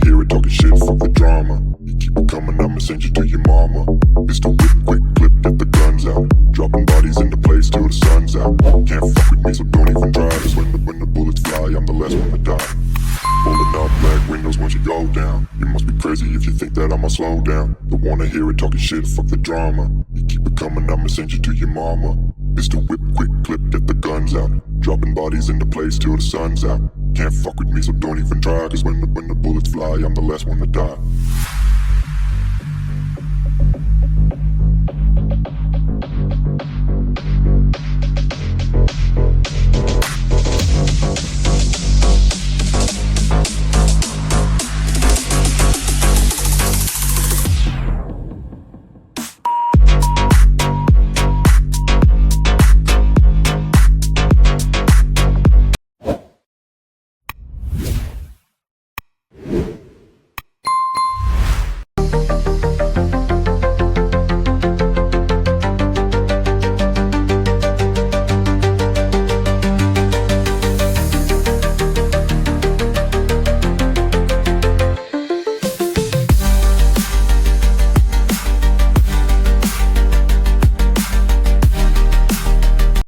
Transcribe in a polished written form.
hear it talking shit, fuck the drama. You keep it coming, I'ma send you to your mama. Pistol whip, quick clip, get the guns out. Dropping bodies in the place till the sun's out. Can't fuck with me, so don't even try. Cause when the bullets fly, I'm the last one to die. Rolling up black windows once you go down. You must be crazy if you think that I'ma slow down. Don't wanna hear it talking shit, fuck the drama. You keep it coming, I'ma send you to your mama. Pistol whip, quick clip, get the guns out. Dropping bodies in the place till the sun's out. Can't fuck with me, so don't even try. Cause when the bullets fly, I'm the last one to die.